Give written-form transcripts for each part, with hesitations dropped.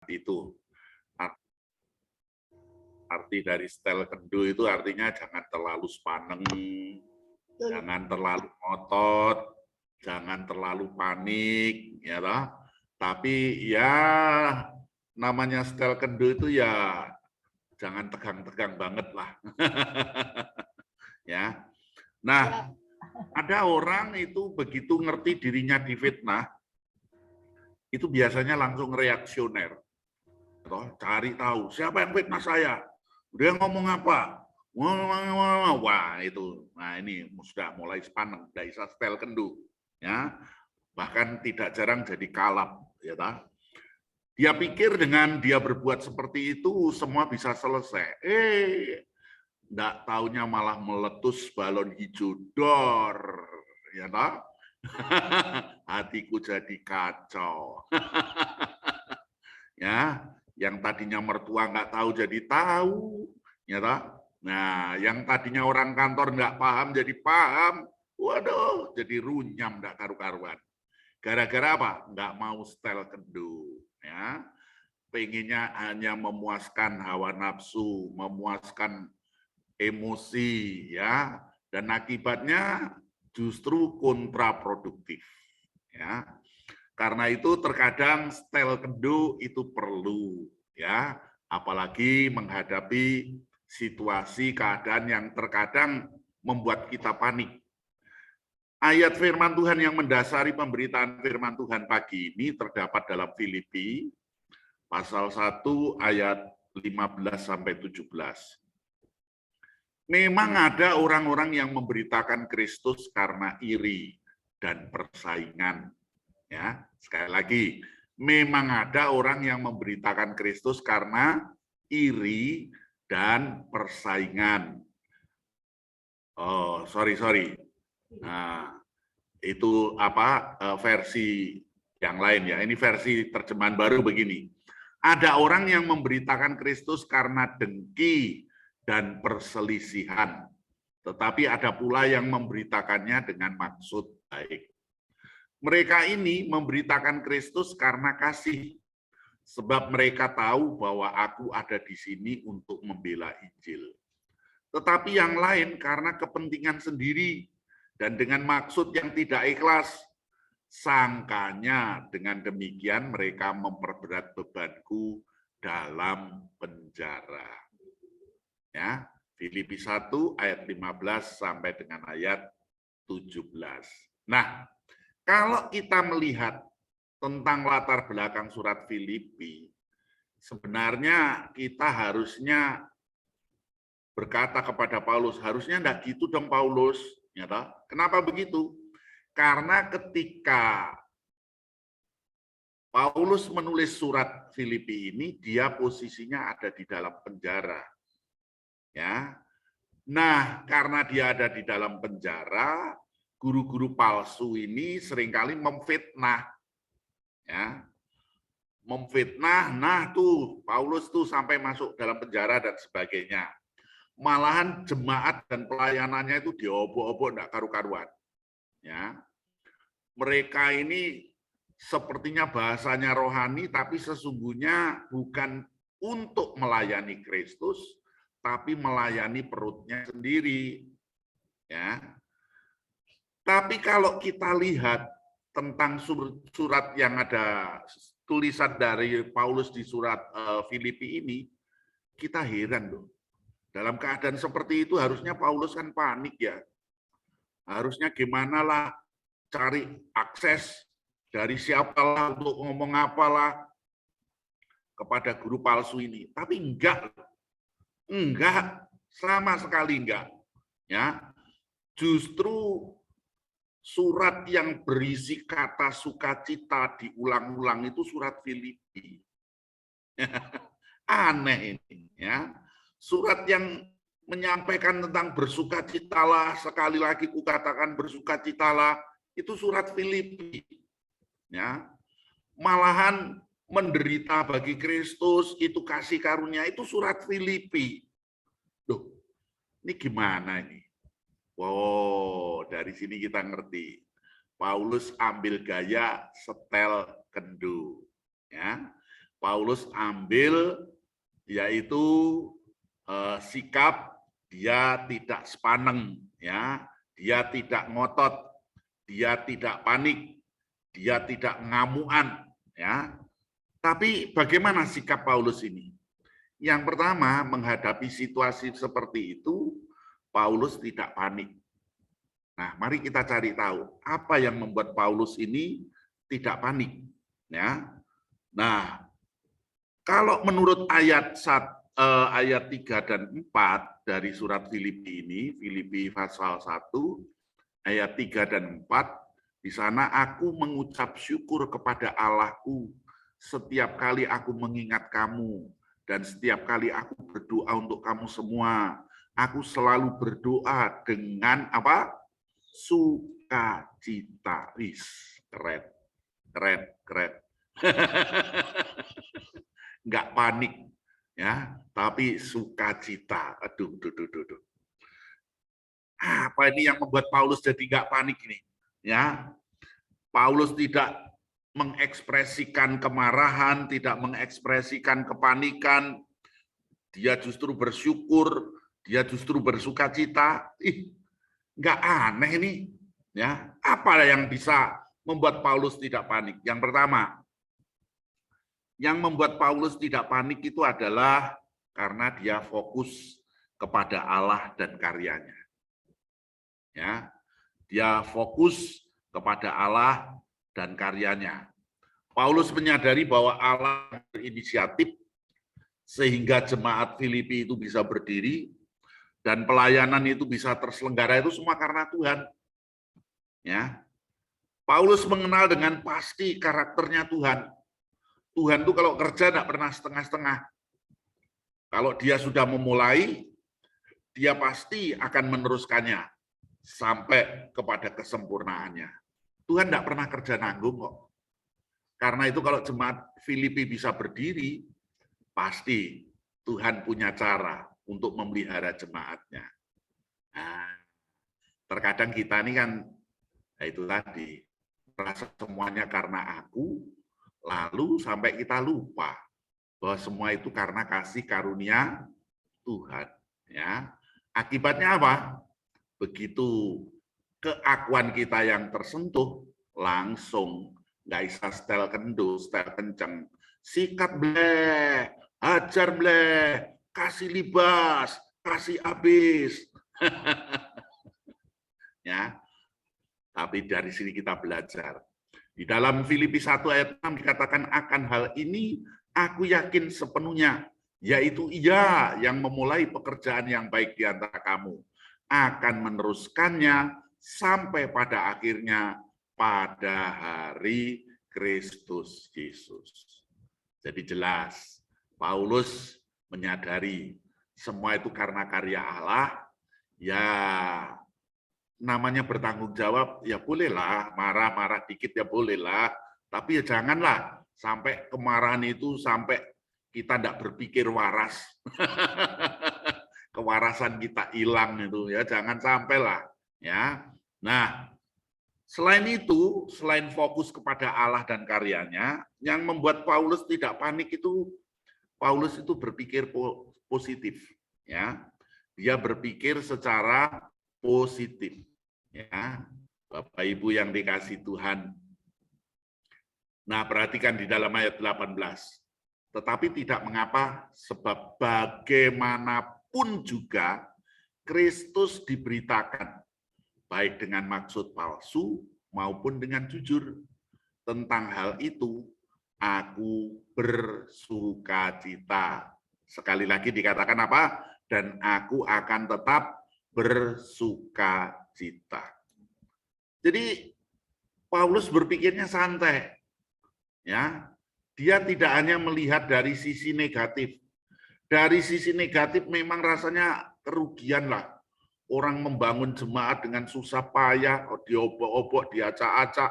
itu. Arti dari setel kendu itu artinya jangan terlalu sepaneng, jangan terlalu ngotot, jangan terlalu panik, ya toh. Tapi ya namanya setel kendu itu ya jangan tegang-tegang banget lah. Ya. Nah, ada orang itu begitu ngerti dirinya difitnah, itu biasanya langsung reaksioner. Cari tahu siapa yang fitnah saya, dia ngomong apa, wah itu, nah ini sudah mulai sepaneng, tidak bisa setel kendu, ya bahkan tidak jarang jadi kalap, ya tak? Dia pikir dengan dia berbuat seperti itu semua bisa selesai, tidak taunya malah meletus balon hijau dor, ya tak? Hatiku jadi kacau. Ya, yang tadinya mertua nggak tahu jadi tahu, ya toh? Nah, yang tadinya orang kantor nggak paham jadi paham, waduh, jadi runyam nggak karu-karuan. Gara-gara apa? Nggak mau setel kendu, ya. Pengennya hanya memuaskan hawa nafsu, memuaskan emosi, ya, dan akibatnya justru kontraproduktif, ya. Karena itu terkadang setel kendu itu perlu, ya, apalagi menghadapi situasi keadaan yang terkadang membuat kita panik. Ayat firman Tuhan yang mendasari pemberitaan firman Tuhan pagi ini terdapat dalam Filipi pasal 1 ayat 15 sampai 17. Memang ada orang-orang yang memberitakan Kristus karena iri dan persaingan. Ya, sekali lagi, memang ada orang yang memberitakan Kristus karena iri dan persaingan. Oh, sorry. Nah, itu apa versi yang lain ya. Ini versi terjemahan baru begini. Ada orang yang memberitakan Kristus karena dengki dan perselisihan, tetapi ada pula yang memberitakannya dengan maksud baik. Mereka ini memberitakan Kristus karena kasih, sebab mereka tahu bahwa aku ada di sini untuk membela Injil. Tetapi yang lain karena kepentingan sendiri dan dengan maksud yang tidak ikhlas. Sangkanya dengan demikian mereka memperberat bebanku dalam penjara. Ya, Filipi 1 ayat 15 sampai dengan ayat 17. Nah, kalau kita melihat tentang latar belakang surat Filipi, sebenarnya kita harusnya berkata kepada Paulus, harusnya enggak gitu dong Paulus. Kenapa begitu? Karena ketika Paulus menulis surat Filipi ini, dia posisinya ada di dalam penjara. Ya. Nah, karena dia ada di dalam penjara, guru-guru palsu ini seringkali memfitnah, ya, memfitnah. Nah tuh Paulus tuh sampai masuk dalam penjara dan sebagainya. Malahan jemaat dan pelayanannya itu diobok-obok enggak karu-karuan, ya. Mereka ini sepertinya bahasanya rohani, tapi sesungguhnya bukan untuk melayani Kristus, tapi melayani perutnya sendiri, ya. Tapi kalau kita lihat tentang surat yang ada tulisan dari Paulus di surat Filipi ini, kita heran loh. Dalam keadaan seperti itu harusnya Paulus kan panik ya. Harusnya gimana lah cari akses dari siapalah untuk ngomong apalah kepada guru palsu ini. Tapi enggak, sama sekali enggak. Ya, justru surat yang berisi kata sukacita diulang-ulang itu surat Filipi. Aneh ini, ya. Surat yang menyampaikan tentang bersukacitalah, sekali lagi kukatakan bersukacitalah, itu surat Filipi. Ya. Malahan menderita bagi Kristus, itu kasih karunia, itu surat Filipi. Loh, ini gimana ini? Wow, dari sini kita ngerti. Paulus ambil gaya setel kendu. Ya. Paulus ambil yaitu sikap dia tidak sepaneng, ya, dia tidak ngotot, dia tidak panik, dia tidak ngamuan, ya. Tapi bagaimana sikap Paulus ini? Yang pertama, menghadapi situasi seperti itu, Paulus tidak panik. Nah, mari kita cari tahu apa yang membuat Paulus ini tidak panik, ya. Nah, kalau menurut ayat 3 dan 4 dari surat Filipi ini, Filipi pasal 1 ayat 3 dan 4, di sana aku mengucap syukur kepada Allahku setiap kali aku mengingat kamu dan setiap kali aku berdoa untuk kamu semua. Aku selalu berdoa dengan apa? Sukacita. Wis, keren. Keren, keren. Enggak panik, ya, tapi sukacita. Aduh, aduh. Apa ini yang membuat Paulus jadi enggak panik ini? Ya, Paulus tidak mengekspresikan kemarahan, tidak mengekspresikan kepanikan. Dia justru bersyukur, dia justru bersukacita. Enggak aneh ini, ya. Apa yang bisa membuat Paulus tidak panik? Yang pertama, yang membuat Paulus tidak panik itu adalah karena dia fokus kepada Allah dan karyanya. Ya, dia fokus kepada Allah dan karyanya. Paulus menyadari bahwa Allah berinisiatif sehingga jemaat Filipi itu bisa berdiri dan pelayanan itu bisa terselenggara, itu semua karena Tuhan. Ya, Paulus mengenal dengan pasti karakternya Tuhan. Tuhan itu kalau kerja tidak pernah setengah-setengah. Kalau dia sudah memulai, dia pasti akan meneruskannya sampai kepada kesempurnaannya. Tuhan tidak pernah kerja nanggung kok. Karena itu kalau jemaat Filipi bisa berdiri, pasti Tuhan punya cara untuk memelihara jemaatnya. Nah, terkadang kita ini kan, itu tadi, merasa semuanya karena aku, lalu sampai kita lupa bahwa semua itu karena kasih karunia Tuhan. Ya, akibatnya apa? Begitu keakuan kita yang tersentuh, langsung nggak bisa setel kendo, setel kenceng, sikat bleh, hajar bleh, kasih libas, kasih habis. Ya, tapi dari sini kita belajar. Di dalam Filipi 1 ayat 6 dikatakan akan hal ini aku yakin sepenuhnya, yaitu Ia yang memulai pekerjaan yang baik di antara kamu akan meneruskannya sampai pada akhirnya pada hari Kristus Yesus. Jadi jelas, Paulus menyadari semua itu karena karya Allah. Ya, namanya bertanggung jawab, ya bolehlah, marah-marah dikit ya bolehlah, tapi ya janganlah sampai kemarahan itu sampai kita tidak berpikir waras. Kewarasan kita hilang itu, ya jangan sampailah, ya. Nah, selain itu, selain fokus kepada Allah dan karyanya, yang membuat Paulus tidak panik itu, Paulus itu berpikir positif, ya. Dia berpikir secara positif, ya. Bapak Ibu yang dikasih Tuhan. Nah, perhatikan di dalam ayat 18. Tetapi tidak mengapa, sebab bagaimanapun juga Kristus diberitakan, baik dengan maksud palsu maupun dengan jujur. Tentang hal itu, aku bersukacita. Sekali lagi dikatakan apa? Dan aku akan tetap bersukacita. Jadi Paulus berpikirnya santai, ya. Dia tidak hanya melihat dari sisi negatif. Dari sisi negatif memang rasanya kerugian lah. Orang membangun jemaat dengan susah payah, diobok-obok, diacak-acak,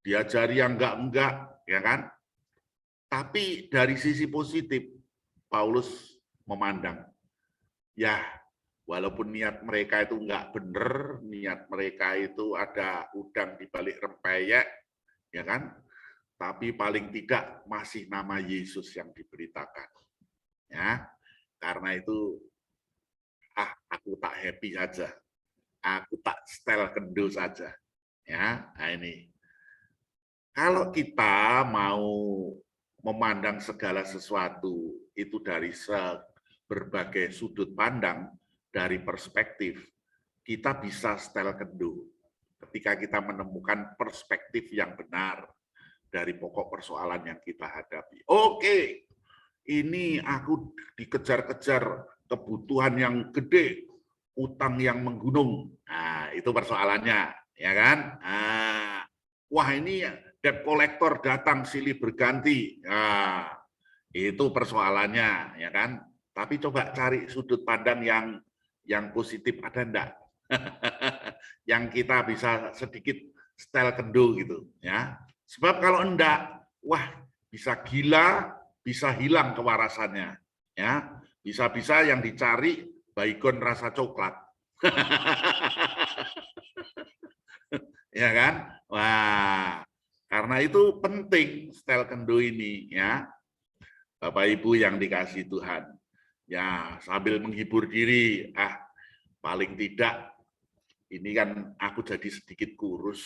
diajari yang enggak, ya kan? Tapi dari sisi positif, Paulus memandang, ya walaupun niat mereka itu enggak benar, niat mereka itu ada udang di balik rempeyek, ya kan? tapi paling tidak masih nama Yesus yang diberitakan. Ya, karena itu aku tak happy saja, aku tak setel kendo saja. Ya, nah ini. Kalau kita mau memandang segala sesuatu itu dari berbagai sudut pandang, dari perspektif, kita bisa setel kendo ketika kita menemukan perspektif yang benar dari pokok persoalan yang kita hadapi. Oke, ini aku dikejar-kejar kebutuhan yang gede, utang yang menggunung. Nah, itu persoalannya, ya kan? Nah, wah ini debt collector datang silih berganti. Nah, itu persoalannya, ya kan? Tapi coba cari sudut pandang yang positif, ada enggak? Yang kita bisa sedikit setel kendo gitu, ya. Sebab kalau enggak, wah bisa gila, bisa hilang kewarasannya, ya. Bisa-bisa yang dicari baygon rasa coklat. Ya kan? Wah, karena itu penting setel kendo ini, ya. Bapak Ibu yang dikasihi Tuhan. Ya, sambil menghibur diri, paling tidak ini kan aku jadi sedikit kurus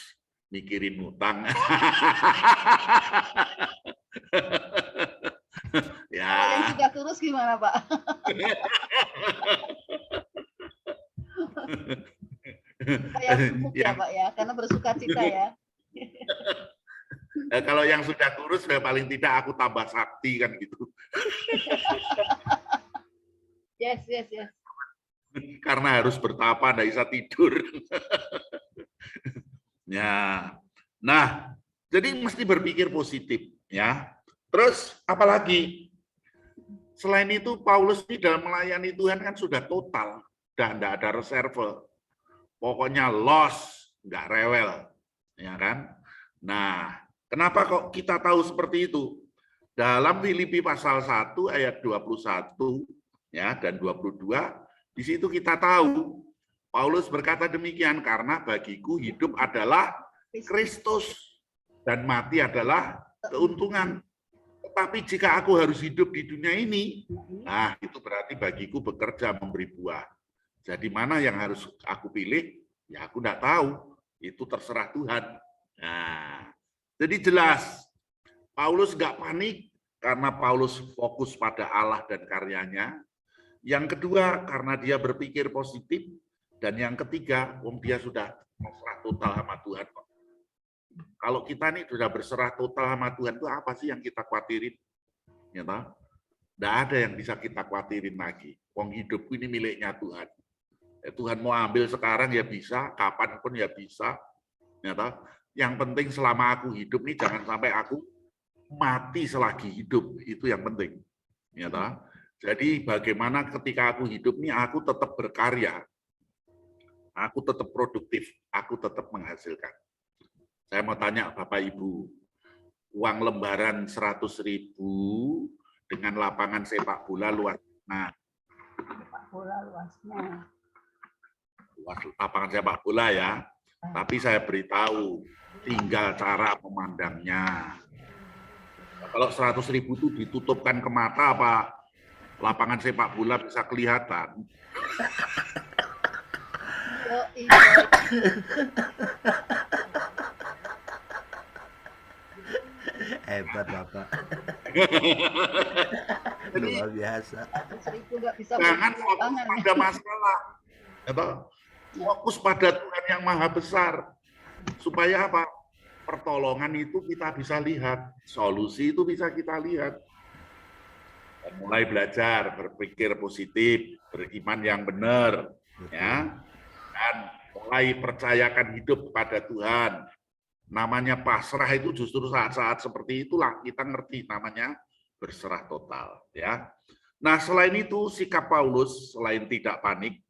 mikirin utang. Ya. Kalau yang sudah kurus gimana, Pak? Kayak gemuk ya, Pak ya, karena bersuka cita ya. Kalau yang sudah kurus, paling tidak aku tambah sakti kan gitu. Yes. Karena harus bertapa, nggak bisa tidur. Ya, nah, jadi mesti berpikir positif, ya. Terus apalagi? Selain itu, Paulus ini dalam melayani Tuhan kan sudah total, dan nggak ada reserve. Pokoknya loss, nggak rewel, ya kan? Nah, kenapa kok kita tahu seperti itu? Dalam Filipi pasal 1 ayat 21 ya dan 22, di situ kita tahu Paulus berkata demikian, karena bagiku hidup adalah Kristus dan mati adalah keuntungan. Tetapi jika aku harus hidup di dunia ini, nah itu berarti bagiku bekerja memberi buah. Jadi mana yang harus aku pilih? Ya aku enggak tahu. Itu terserah Tuhan. Nah, jadi jelas Paulus enggak panik karena Paulus fokus pada Allah dan karyanya. Yang kedua karena dia berpikir positif, dan yang ketiga, dia sudah berserah total sama Tuhan. Kalau kita nih sudah berserah total sama Tuhan, itu apa sih yang kita khawatirin? Ya, nggak ada yang bisa kita khawatirin lagi. Wong hidupku ini miliknya Tuhan. Ya, Tuhan mau ambil sekarang ya bisa, kapanpun ya bisa. Ya, yang penting selama aku hidup nih jangan sampai aku mati selagi hidup, itu yang penting. Ya, jadi bagaimana ketika aku hidup nih aku tetap berkarya, aku tetap produktif, aku tetap menghasilkan. Saya mau tanya Bapak Ibu, uang lembaran 100.000 dengan lapangan sepak bola luas, nah, Sepak bola luasnya. Luas lapangan sepak bola ya, tapi saya beritahu, tinggal cara memandangnya. Kalau 100.000 itu ditutupkan ke mata, apa lapangan sepak bola bisa kelihatan? Hebat Bapak. Luar biasa. Jangan fokus pada masalah, fokus pada Tuhan yang Maha Besar, supaya apa? Pertolongan itu kita bisa lihat, solusi itu bisa kita lihat. Dan mulai belajar berpikir positif, beriman yang benar, ya, dan mulai percayakan hidup kepada Tuhan. Namanya pasrah itu justru saat-saat seperti itulah kita ngerti namanya berserah total, ya. Nah, selain itu sikap Paulus selain tidak panik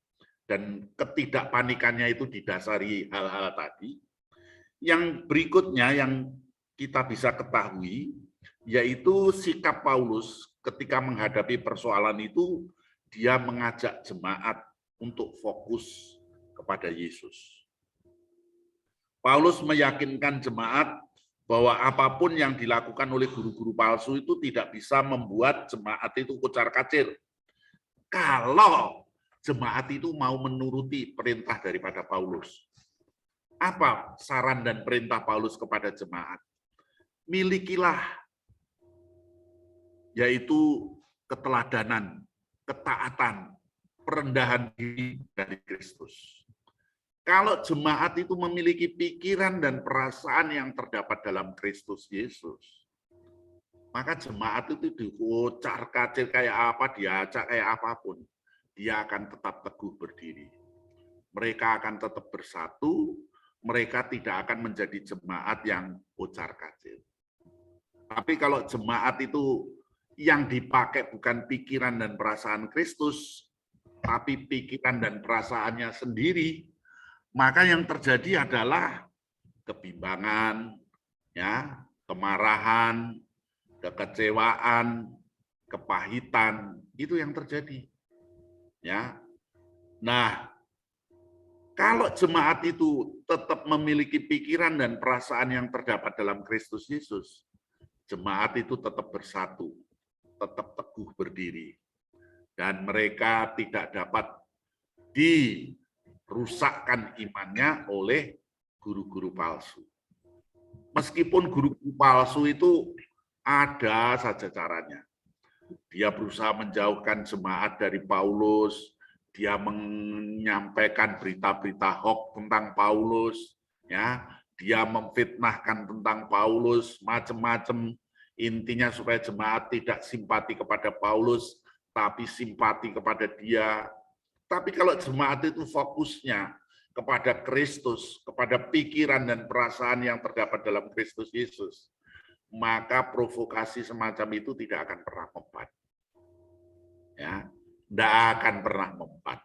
dan ketidakpanikannya itu didasari hal-hal tadi, yang berikutnya yang kita bisa ketahui yaitu sikap Paulus ketika menghadapi persoalan itu, dia mengajak jemaat untuk fokus kepada Yesus. Paulus meyakinkan jemaat bahwa apapun yang dilakukan oleh guru-guru palsu itu tidak bisa membuat jemaat itu kocar-kacir. Kalau jemaat itu mau menuruti perintah daripada Paulus. Apa saran dan perintah Paulus kepada jemaat? Milikilah, yaitu keteladanan, ketaatan, perendahan diri dari Kristus. Kalau jemaat itu memiliki pikiran dan perasaan yang terdapat dalam Kristus Yesus, maka jemaat itu dikocar-kacir kayak apa, diacak kayak apapun, dia akan tetap teguh berdiri. Mereka akan tetap bersatu, mereka tidak akan menjadi jemaat yang kocar-kacir. Tapi kalau jemaat itu yang dipakai bukan pikiran dan perasaan Kristus, tapi pikiran dan perasaannya sendiri, maka yang terjadi adalah kebimbangan, ya, kemarahan, kekecewaan, kepahitan, itu yang terjadi. Ya. Nah, kalau jemaat itu tetap memiliki pikiran dan perasaan yang terdapat dalam Kristus Yesus, jemaat itu tetap bersatu, tetap teguh berdiri, dan mereka tidak dapat dirusakkan imannya oleh guru-guru palsu. Meskipun guru-guru palsu itu ada saja caranya. Dia berusaha menjauhkan jemaat dari Paulus, dia menyampaikan berita-berita hoax tentang Paulus, ya, dia memfitnahkan tentang Paulus, macam-macam. Intinya supaya jemaat tidak simpati kepada Paulus, tapi simpati kepada dia. Tapi kalau jemaat itu fokusnya kepada Kristus, kepada pikiran dan perasaan yang terdapat dalam Kristus Yesus, maka provokasi semacam itu tidak akan pernah mempan. Ya, tidak akan pernah mempan.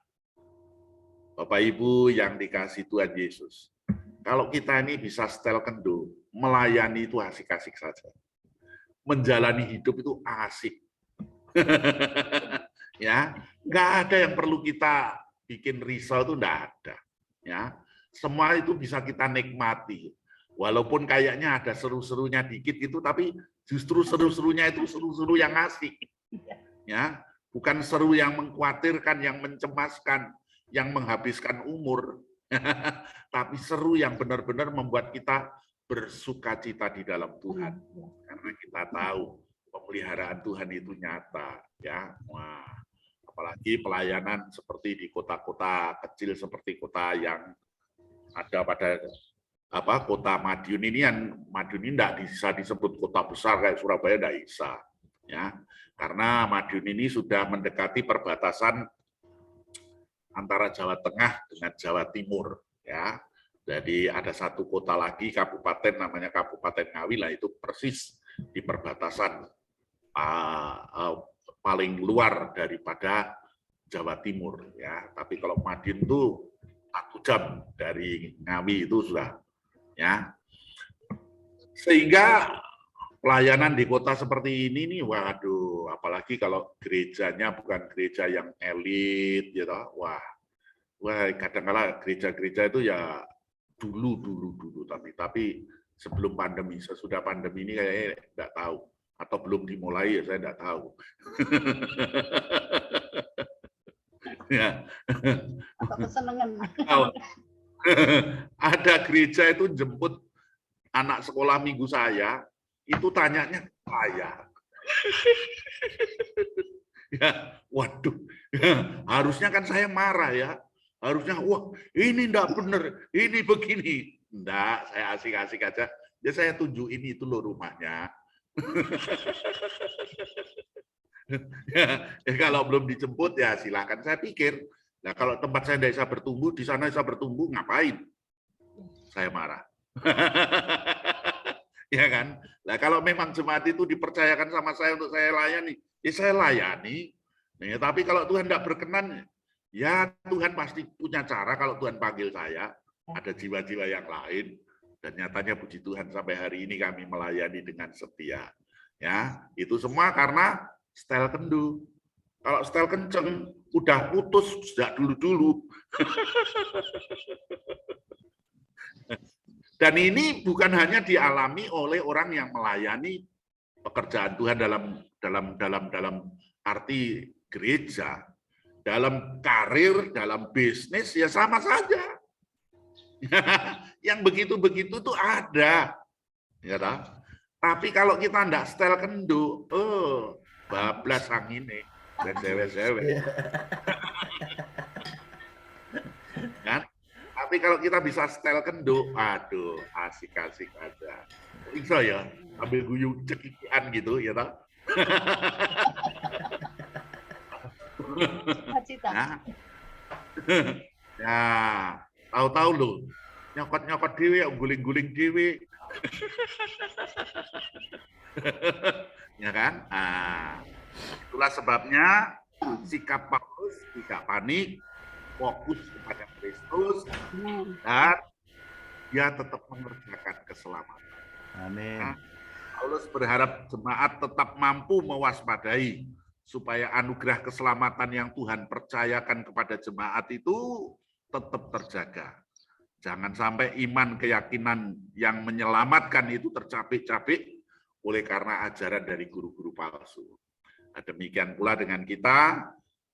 Bapak Ibu yang dikasih Tuhan Yesus, kalau kita ini bisa setel kendo, melayani itu asik-asik saja. Menjalani hidup itu asik. Ya, nggak ada yang perlu kita bikin risau, itu nggak ada. Ya, semua itu bisa kita nikmati. Walaupun kayaknya ada seru-serunya dikit gitu, tapi justru seru-serunya itu seru-seru yang asik. Ya, bukan seru yang mengkhawatirkan, yang mencemaskan, yang menghabiskan umur. Tapi seru yang benar-benar membuat kita bersukacita di dalam Tuhan. Karena kita tahu pemeliharaan Tuhan itu nyata. Ya, wah. Apalagi pelayanan seperti di kota-kota kecil seperti kota yang ada pada kota Madiun ini, yang Madiun ini tidak bisa disebut kota besar kayak Surabaya, tidak bisa, ya, karena Madiun ini sudah mendekati perbatasan antara Jawa Tengah dengan Jawa Timur, ya. Jadi ada satu kota lagi kabupaten namanya Kabupaten Ngawi, lah itu persis di perbatasan paling luar daripada Jawa Timur, ya. Tapi kalau Madiun itu 1 jam dari Ngawi itu sudah, ya. Sehingga pelayanan di kota seperti ini nih, waduh, apalagi kalau gerejanya bukan gereja yang elit, gitu. Wah, kadang-kala gereja-gereja itu ya dulu, tapi sebelum pandemi, sesudah pandemi ini kayaknya nggak tahu. Atau belum dimulai, ya saya nggak tahu. Ya. Ada gereja itu jemput anak sekolah minggu saya, itu tanyanya saya. Ya, waduh, harusnya kan saya marah ya. Harusnya, wah ini enggak benar, ini begini. Enggak, saya asik-asik aja. Ya saya tunjukin itu loh rumahnya. Ya, kalau belum dijemput ya silakan. Saya pikir, nah kalau tempat saya tidak bisa bertumbuh, di sana bisa bertumbuh, ngapain? Saya marah. Ya kan? Nah kalau memang jemaat itu dipercayakan sama saya untuk saya layani, ya saya layani. Nah, tapi kalau Tuhan tidak berkenan, ya Tuhan pasti punya cara. Kalau Tuhan panggil saya, ada jiwa-jiwa yang lain. Dan nyatanya puji Tuhan sampai hari ini kami melayani dengan setia. Ya, itu semua karena setel kendu. Kalau setel kenceng, udah putus sejak dulu-dulu. Dan ini bukan hanya dialami oleh orang yang melayani pekerjaan Tuhan dalam arti gereja, dalam karir, dalam bisnis ya sama saja. Yang begitu-begitu tuh ada, ya tak? Tapi kalau kita ndak setel kendu, bablas anginnya, sewe-sewe. Kan? Tapi kalau kita bisa setel kendu, aduh, asik-asik aja. Bisa ya, ambil guyung cekikian gitu, ya tak? Nah, ya, tahu-tahu loh, nyokot-nyokot dewe, guling-guling dewe. Ya kan? Nah, itulah sebabnya sikap Paulus tidak panik, fokus kepada Kristus, dan dia tetap mengerjakan keselamatan. Amin. Nah, Paulus berharap jemaat tetap mampu mewaspadai supaya anugerah keselamatan yang Tuhan percayakan kepada jemaat itu tetap terjaga. Jangan sampai iman keyakinan yang menyelamatkan itu tercapek-capek oleh karena ajaran dari guru-guru palsu. Nah, demikian pula dengan kita,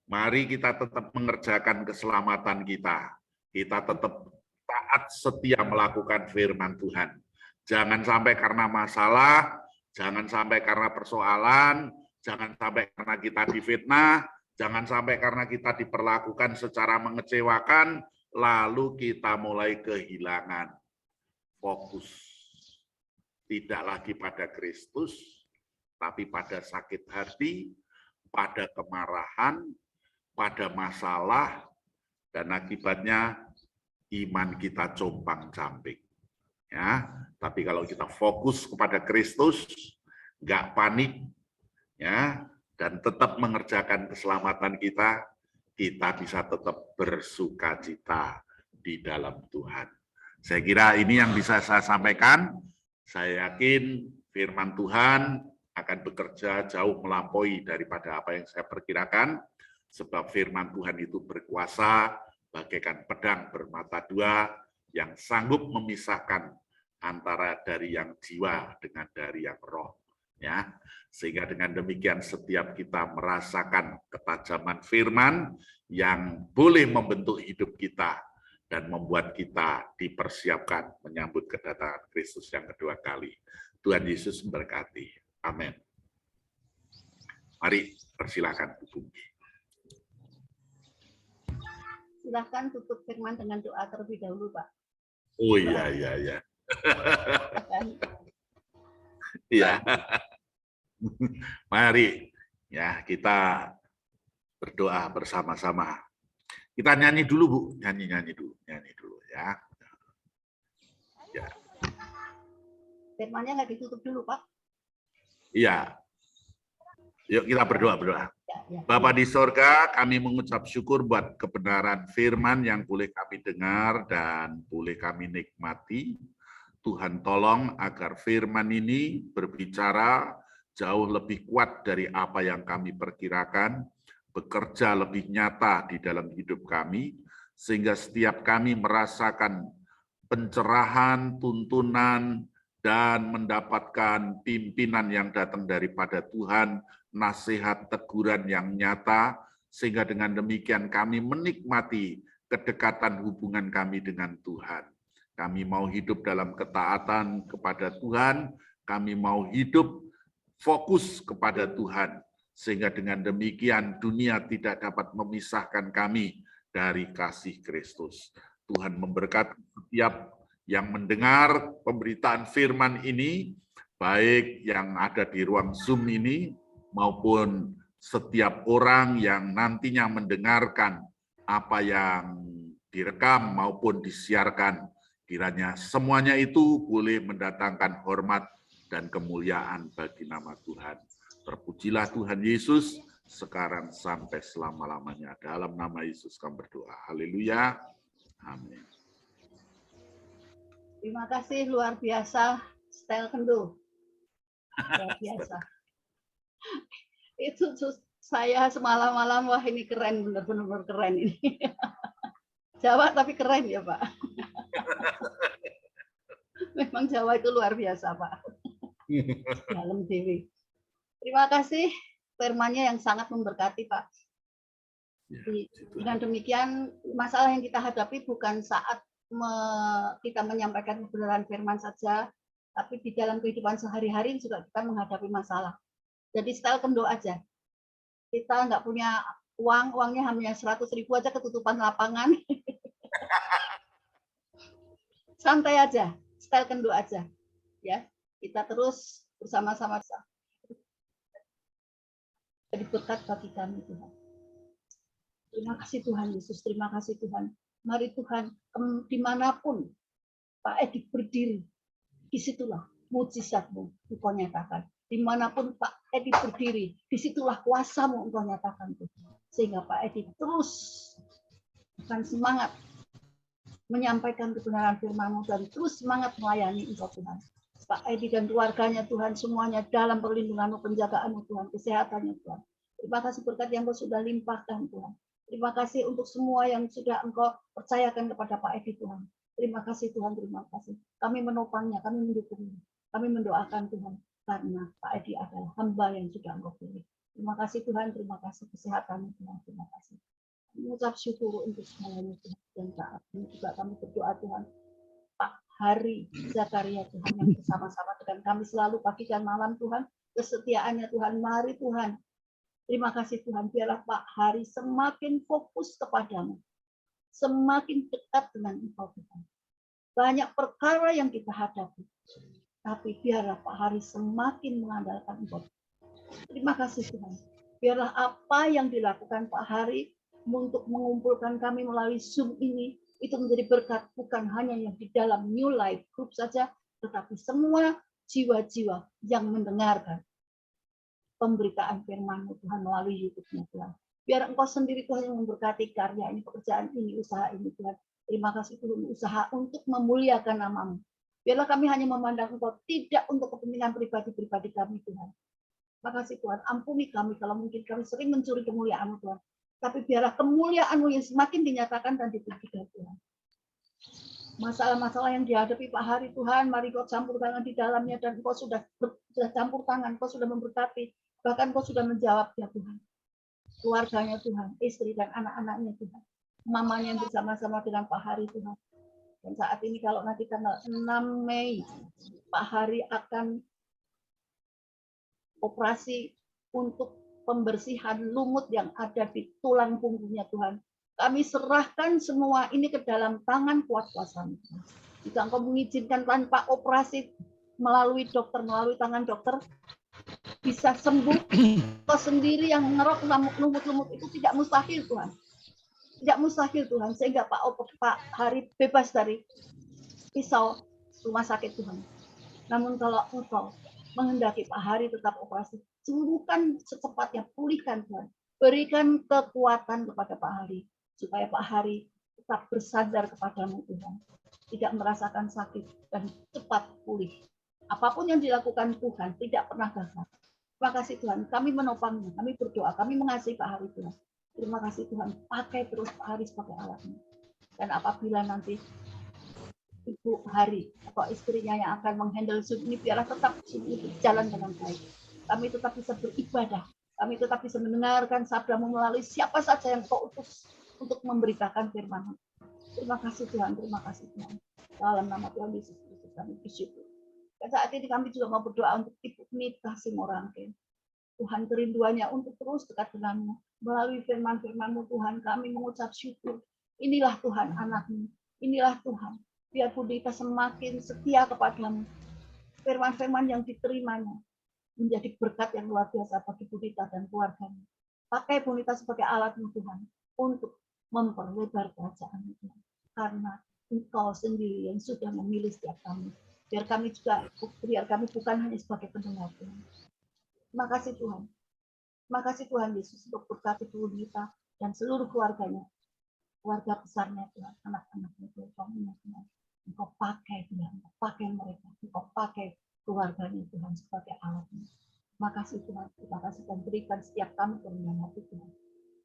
mari kita tetap mengerjakan keselamatan kita. Kita tetap taat setia melakukan firman Tuhan. Jangan sampai karena masalah, jangan sampai karena persoalan, jangan sampai karena kita difitnah, jangan sampai karena kita diperlakukan secara mengecewakan, lalu kita mulai kehilangan fokus. Tidak lagi pada Kristus, tapi pada sakit hati, pada kemarahan, pada masalah, dan akibatnya iman kita compang-camping. Ya, tapi kalau kita fokus kepada Kristus, nggak panik, ya, dan tetap mengerjakan keselamatan kita, kita bisa tetap bersukacita di dalam Tuhan. Saya kira ini yang bisa saya sampaikan. Saya yakin firman Tuhan akan bekerja jauh melampaui daripada apa yang saya perkirakan, sebab firman Tuhan itu berkuasa bagaikan pedang bermata dua yang sanggup memisahkan antara dari yang jiwa dengan dari yang roh. Ya, sehingga dengan demikian setiap kita merasakan ketajaman firman yang boleh membentuk hidup kita dan membuat kita dipersiapkan menyambut kedatangan Kristus yang kedua kali. Tuhan Yesus memberkati. Amin. Mari persilakan Bu Bungki. Silahkan tutup firman dengan doa terlebih dahulu, Pak. Oh iya. Iya. Mari ya kita berdoa bersama-sama. Kita nyanyi dulu, Bu. Nyanyi dulu ya. Ya. Firmannya nggak ditutup dulu, Pak. Iya. Yuk kita berdoa. Ya. Bapa di sorga, kami mengucap syukur buat kebenaran firman yang boleh kami dengar dan boleh kami nikmati. Tuhan tolong agar firman ini berbicara jauh lebih kuat dari apa yang kami perkirakan, bekerja lebih nyata di dalam hidup kami, sehingga setiap kami merasakan pencerahan, tuntunan, dan mendapatkan pimpinan yang datang daripada Tuhan, nasihat teguran yang nyata, sehingga dengan demikian kami menikmati kedekatan hubungan kami dengan Tuhan. Kami mau hidup dalam ketaatan kepada Tuhan, kami mau hidup fokus kepada Tuhan, sehingga dengan demikian dunia tidak dapat memisahkan kami dari kasih Kristus. Tuhan memberkati setiap yang mendengar pemberitaan firman ini, baik yang ada di ruang Zoom ini, maupun setiap orang yang nantinya mendengarkan apa yang direkam maupun disiarkan. Kiranya semuanya itu boleh mendatangkan hormat dan kemuliaan bagi nama Tuhan. Terpujilah Tuhan Yesus sekarang sampai selama-lamanya. Dalam nama Yesus kami berdoa. Haleluya. Amin. Terima kasih, luar biasa. Style kendu. Luar biasa. Itu saya semalam-malam, wah ini keren, benar-benar keren ini. Jawa tapi keren ya, Pak. Memang Jawa itu luar biasa, Pak. Dalam dewi. Terima kasih firman-Nya yang sangat memberkati, Pak. Dengan demikian, masalah yang kita hadapi bukan saat kita menyampaikan kebenaran firman saja, tapi di dalam kehidupan sehari-hari juga kita menghadapi masalah. Jadi style kendo aja. Kita nggak punya uangnya hanya 100.000 aja ketutupan lapangan. Santai aja, style kendo aja. Ya, kita terus bersama-sama jadi berkat bagi kami, Tuhan. Terima kasih Tuhan Yesus, terima kasih Tuhan. Mari Tuhan, dimanapun Pak Edi berdiri, disitulah mujizat-Mu Engkau nyatakan. Dimanapun Pak Edi berdiri, disitulah kuasa-Mu Engkau nyatakan. Sehingga Pak Edi terus akan semangat menyampaikan kebenaran firman-Mu dan terus semangat melayani Engkau Tuhan. Pak Edi dan keluarganya Tuhan, semuanya dalam perlindungan-Mu, penjagaan-Mu Tuhan, kesehatannya Tuhan. Terima kasih berkat yang Engkau sudah limpahkan Tuhan. Terima kasih untuk semua yang sudah Engkau percayakan kepada Pak Edi Tuhan. Terima kasih Tuhan, terima kasih. Kami menopangnya, kami mendukungnya. Kami mendoakan Tuhan, karena Pak Edi adalah hamba yang sudah Engkau pilih. Terima kasih Tuhan, terima kasih kesehatan Tuhan, terima kasih. Mengucap syukur untuk semuanya Tuhan. Dan saat ini juga kami berdoa Tuhan, Pak Hari Zakaria Tuhan yang bersama-sama dengan kami selalu pagi dan malam Tuhan. Kesetiaannya Tuhan, mari Tuhan. Terima kasih Tuhan, biarlah Pak Hari semakin fokus kepadamu. Semakin dekat dengan Engkau Tuhan. Banyak perkara yang kita hadapi. Tapi biarlah Pak Hari semakin mengandalkan Engkau. Terima kasih Tuhan. Biarlah apa yang dilakukan Pak Hari untuk mengumpulkan kami melalui Zoom ini, itu menjadi berkat bukan hanya yang di dalam New Life Group saja, tetapi semua jiwa-jiwa yang mendengarkan pemberitaan firman-Mu Tuhan melalui YouTube-nya Tuhan. Biar Engkau sendiri Tuhan yang memberkati karya ini, pekerjaan ini, usaha ini Tuhan. Terima kasih Tuhan, usaha untuk memuliakan nama-Mu. Biarlah kami hanya memandang Engkau, tidak untuk kepentingan pribadi-pribadi kami Tuhan. Terima kasih Tuhan, ampuni kami kalau mungkin kami sering mencuri kemuliaan-Mu Tuhan. Tapi biarlah kemuliaan-Mu yang semakin dinyatakan dan ditinggikan Tuhan. Masalah-masalah yang dihadapi Pak Hari Tuhan, mari Kau campur tangan di dalamnya dan Kau sudah campur tangan, Kau sudah memberkati. Bahkan Kau sudah menjawab ya Tuhan. Keluarganya Tuhan, istri dan anak-anaknya Tuhan. Mamanya yang bersama-sama dengan Pak Hari Tuhan. Dan saat ini kalau nanti tanggal 6 Mei, Pak Hari akan operasi untuk pembersihan lumut yang ada di tulang punggungnya Tuhan. Kami serahkan semua ini ke dalam tangan kuat kuasa-Mu. Jika Engkau mengizinkan tanpa operasi melalui dokter, melalui tangan dokter, bisa sembuh. Kau sendiri yang mengerok lumut-lumut itu tidak mustahil Tuhan. Tidak mustahil Tuhan, sehingga Pak Hari bebas dari pisau rumah sakit Tuhan. Namun kalau Engkau menghendaki Pak Hari tetap operasi, sembuhkan secepatnya, pulihkan Tuhan. Berikan kekuatan kepada Pak Hari, supaya Pak Hari tetap bersandar kepadamu Tuhan. Tidak merasakan sakit dan cepat pulih. Apapun yang dilakukan Tuhan tidak pernah gagal. Terima kasih Tuhan, kami menopangnya, kami berdoa, kami mengasihi Pak Hari Tuhan. Terima kasih Tuhan, pakai terus Pak Hari sebagai alatnya. Dan apabila nanti Ibu Hari atau istrinya yang akan menghandle Zoom ini, biarlah tetap Zoom ini berjalan dengan baik. Kami tetap bisa beribadah, kami tetap bisa mendengarkan sabda-Mu melalui siapa saja yang Kau utus untuk memberitakan firman-Mu. Terima kasih Tuhan, terima kasih Tuhan. Dalam nama Tuhan Yesus Kristus kami bersyukur. Dan saat ini kami juga mau berdoa untuk Ibu Nita Simorangke. Tuhan kerinduannya untuk terus dekat dengan-Mu. Melalui firman-firman-Mu Tuhan, kami mengucap syukur. Inilah Tuhan anak-Mu. Inilah Tuhan. Biar Bu Nita semakin setia kepada-Mu. Firman-firman yang diterimanya menjadi berkat yang luar biasa bagi Bu Nita dan keluarganya. Pakai Bu Nita sebagai alat-Mu Tuhan untuk memperlebar kerajaan-Mu Tuhan. Karena Engkau sendiri yang sudah memilih setiap kami. Biar kami bukan hanya sebagai pendengar Tuhan. Terima kasih Tuhan. Terima kasih Tuhan Yesus untuk berkati Bu Nita dan seluruh keluarganya. Keluarga besarnya Tuhan, anak-anaknya Tuhan. Engkau pakai Tuhan, Engkau pakai mereka. Engkau pakai keluarganya Tuhan sebagai alatnya. Terima kasih Tuhan. Terima kasih dan berikan setiap kami kerendahan hati Tuhan.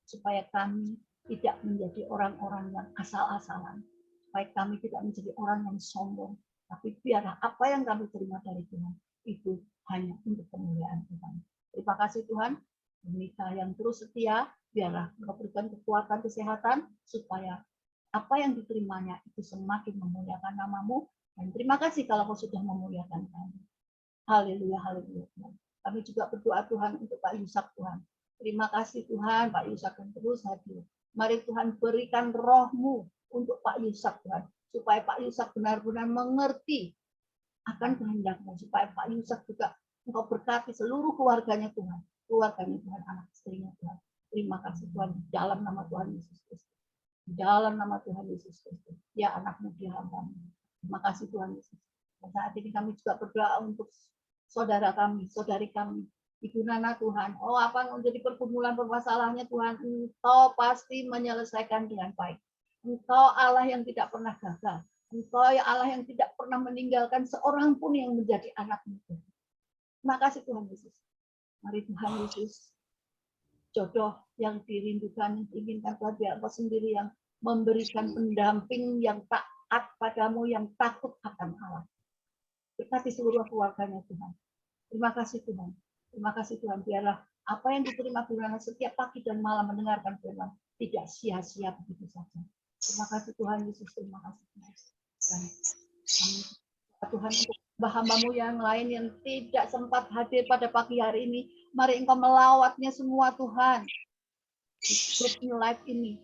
Supaya kami tidak menjadi orang-orang yang asal-asalan. Supaya kami tidak menjadi orang yang sombong. Tapi biarlah apa yang kami terima dari Tuhan itu hanya untuk kemuliaan Tuhan. Terima kasih Tuhan, menikah yang terus setia, biarlah Engkau berikan kekuatan, kesehatan, supaya apa yang diterimanya itu semakin memuliakan nama-Mu. Dan terima kasih kalau Kau sudah memuliakan kami. Haleluya, haleluya. Kami juga berdoa Tuhan untuk Pak Yusak Tuhan. Terima kasih Tuhan, Pak Yusak yang terus hadir. Mari Tuhan berikan roh-Mu untuk Pak Yusak Tuhan, supaya Pak Yusak benar-benar mengerti akan kehendak-Mu, supaya Pak Yusak juga Engkau berkati seluruh keluarganya Tuhan, anak istrinya Tuhan. Terima kasih Tuhan, di dalam nama Tuhan Yesus Kristus. Di dalam nama Tuhan Yesus Kristus. Ya anak-Mu, dia hamba-Mu. Terima kasih Tuhan Yesus. Dan saat ini kami juga berdoa untuk saudara kami, saudari kami, Ibu Nana Tuhan. Oh, apa yang menjadi pergumulan permasalahannya Tuhan, Engkau pasti menyelesaikan dengan baik. Engkau Allah yang tidak pernah gagal. Engkau ya Allah yang tidak pernah meninggalkan seorang pun yang menjadi anak-Mu. Terima kasih Tuhan Yesus. Mari Tuhan Yesus, jodoh yang dirindukan, inginkan Tuhan, biar Engkau sendiri yang memberikan pendamping yang taat padamu, yang takut akan Allah. Berkati seluruh keluarganya Tuhan. Terima kasih Tuhan. Terima kasih Tuhan. Biarlah apa yang diterima Tuhan setiap pagi dan malam mendengarkan Tuhan tidak sia-sia begitu saja. Terima kasih Tuhan Yesus. Terima kasih Tuhan. Dan Tuhan untuk hamba-Mu yang lain yang tidak sempat hadir pada pagi hari ini, mari Engkau melawatnya semua Tuhan. Di grup New Life ini.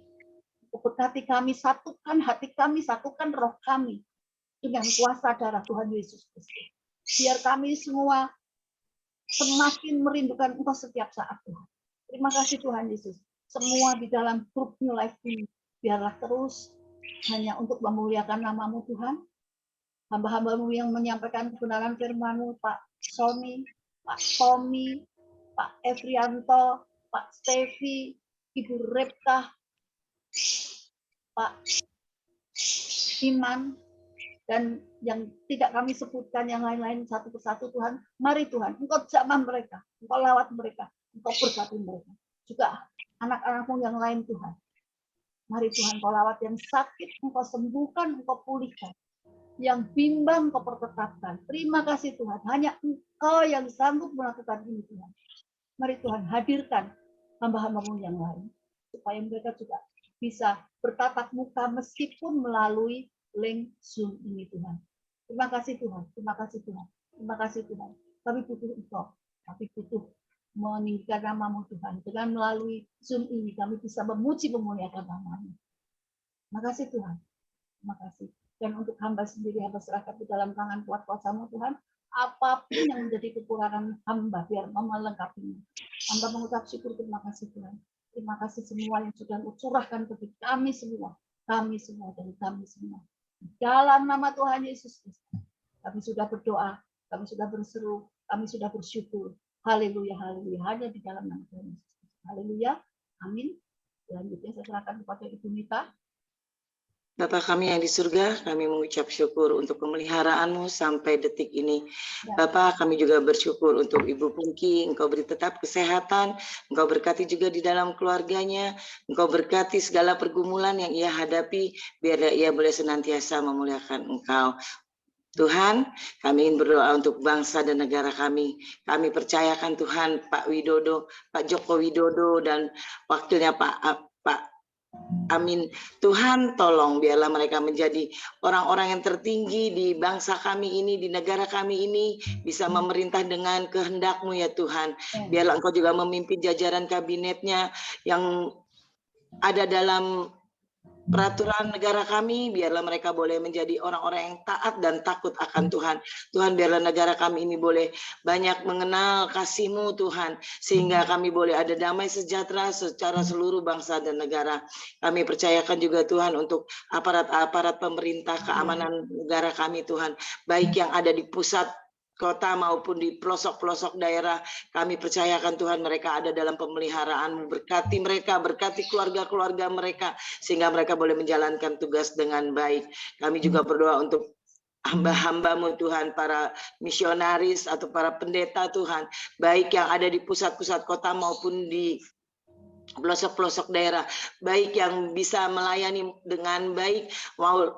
Berkati kami, satukan hati kami, satukan roh kami dengan kuasa darah Tuhan Yesus Kristus. Biar kami semua semakin merindukan Engkau setiap saat Tuhan. Terima kasih Tuhan Yesus. Semua di dalam grup New Life ini, biarlah terus hanya untuk memuliakan nama-Mu Tuhan. Hamba-hamba-Mu yang menyampaikan kebenaran firman-Mu, Pak Sony, Pak Tommy, Pak Efrianto, Pak Stevi, Ibu Repka, Pak Iman, dan yang tidak kami sebutkan yang lain-lain satu persatu Tuhan. Mari Tuhan, Engkau jamah mereka, Engkau lawat mereka, Engkau berkati mereka. Juga anak-anak-Mu yang lain Tuhan. Mari Tuhan, Engkau lawat yang sakit, Engkau sembuhkan, Engkau pulihkan. Yang bimbang Engkau pertetapkan. Terima kasih Tuhan, hanya Engkau yang sanggup melakukan ini Tuhan. Mari Tuhan, hadirkan hamba-hamba-Mu yang lain, supaya mereka juga bisa bertatap muka meskipun melalui link Zoom ini Tuhan. Terima kasih Tuhan, terima kasih Tuhan, terima kasih Tuhan. Kami butuh Engkau, kami butuh meninggikan nama-Mu Tuhan. Dengan melalui Zoom ini kami bisa memuji memuliakan nama-Mu. Terima kasih Tuhan, terima kasih. Dan untuk hamba sendiri, hamba serahkan di dalam tangan kuat kuasa-Mu Tuhan. Apapun yang menjadi kekurangan hamba, biar melengkapinya. Hamba mengucap syukur, terima kasih Tuhan. Terima kasih semua yang sudah curahkan bagi kami semua dari kami semua. Dalam nama Tuhan Yesus Kristus, kami sudah berdoa, kami sudah berseru, kami sudah bersyukur. Haleluya, haleluya. Hanya di dalam nama Tuhan Yesus Kristus. Haleluya, amin. Selanjutnya saya serahkan kepada Ibu Nita. Bapa kami yang di surga, kami mengucap syukur untuk pemeliharaan-Mu sampai detik ini. Bapa, kami juga bersyukur untuk Ibu Pungki, Engkau beri tetap kesehatan, Engkau berkati juga di dalam keluarganya, Engkau berkati segala pergumulan yang ia hadapi, biar ia boleh senantiasa memuliakan Engkau. Tuhan, kami ingin berdoa untuk bangsa dan negara kami. Kami percayakan Tuhan Pak Widodo, Pak Joko Widodo, dan wakilnya Pak Amin. Tuhan tolong biarlah mereka menjadi orang-orang yang tertinggi di bangsa kami ini, di negara kami ini, bisa memerintah dengan kehendak-Mu ya Tuhan. Biarlah Engkau juga memimpin jajaran kabinetnya yang ada dalam peraturan negara kami, biarlah mereka boleh menjadi orang-orang yang taat dan takut akan Tuhan. Tuhan, biarlah negara kami ini boleh banyak mengenal kasih-Mu Tuhan, sehingga kami boleh ada damai sejahtera secara seluruh bangsa dan negara. Kami percayakan juga Tuhan untuk aparat-aparat pemerintah keamanan negara kami Tuhan, baik yang ada di pusat kota maupun di pelosok-pelosok daerah, kami percayakan Tuhan mereka ada dalam pemeliharaan-Mu. Berkati mereka, berkati keluarga-keluarga mereka, sehingga mereka boleh menjalankan tugas dengan baik. Kami juga berdoa untuk hamba-hamba-Mu Tuhan, para misionaris atau para pendeta Tuhan, baik yang ada di pusat-pusat kota maupun di pelosok-pelosok daerah, baik yang bisa melayani dengan baik,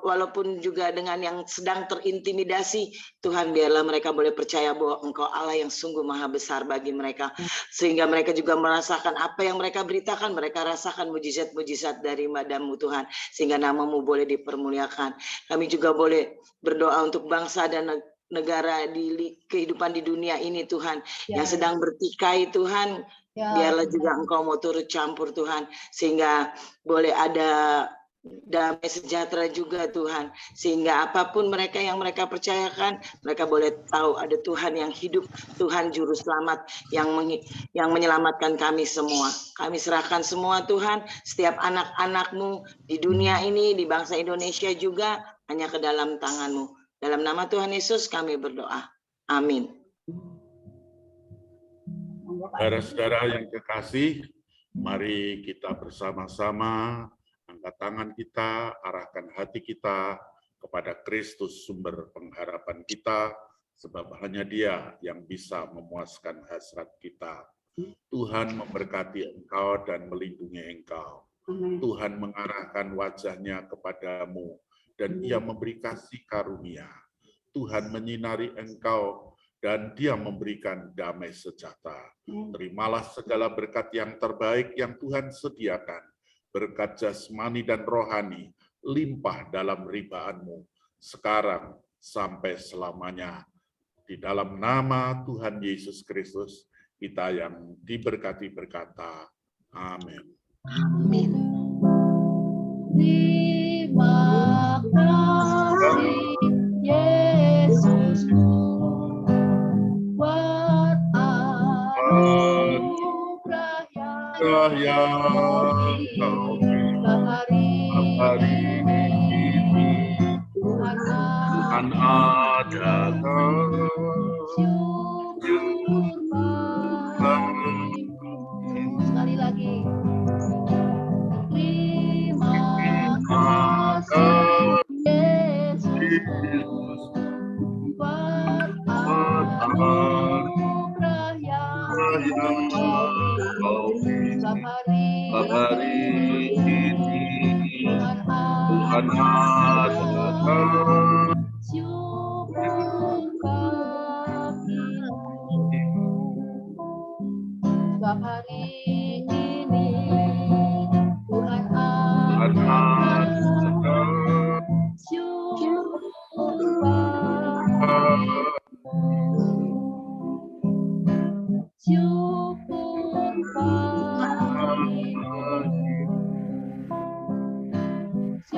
walaupun juga dengan yang sedang terintimidasi. Tuhan, biarlah mereka boleh percaya bahwa Engkau Allah yang sungguh maha besar bagi mereka, sehingga mereka juga merasakan apa yang mereka beritakan, mereka rasakan mujizat-mujizat dari Madamu Tuhan, sehingga namamu boleh dipermuliakan. Kami juga boleh berdoa untuk bangsa dan negara di kehidupan di dunia ini Tuhan, yang sedang bertikai Tuhan. Biarlah juga Engkau mau turut campur Tuhan, sehingga boleh ada damai sejahtera juga Tuhan, sehingga apapun mereka yang mereka percayakan, mereka boleh tahu ada Tuhan yang hidup, Tuhan juru selamat yang menyelamatkan kami semua. Kami serahkan semua Tuhan, setiap anak-anak-Mu di dunia ini, di bangsa Indonesia juga, hanya ke dalam tangan-Mu. Dalam nama Tuhan Yesus kami berdoa. Amin. Saudara-saudara yang kekasih, mari kita bersama-sama angkat tangan kita, arahkan hati kita kepada Kristus sumber pengharapan kita, sebab hanya Dia yang bisa memuaskan hasrat kita. Tuhan memberkati engkau dan melindungi engkau. Tuhan mengarahkan wajahnya kepadamu dan Ia memberi kasih karunia. Tuhan menyinari engkau dan Dia memberikan damai sejahtera. Terimalah segala berkat yang terbaik yang Tuhan sediakan. Berkat jasmani dan rohani, limpah dalam ribaanmu, sekarang sampai selamanya. Di dalam nama Tuhan Yesus Kristus, kita yang diberkati berkata, amin. Amin. Terima kasih Yesus buat anugerah yang Kau beri hari ini. Tuhan ada syukur bagimu. Sekali lagi. Terima kasih Yesus buat anugerah yang Kau beri setiap hari ini. Tuhan ada syukur bagimu. Setiap hari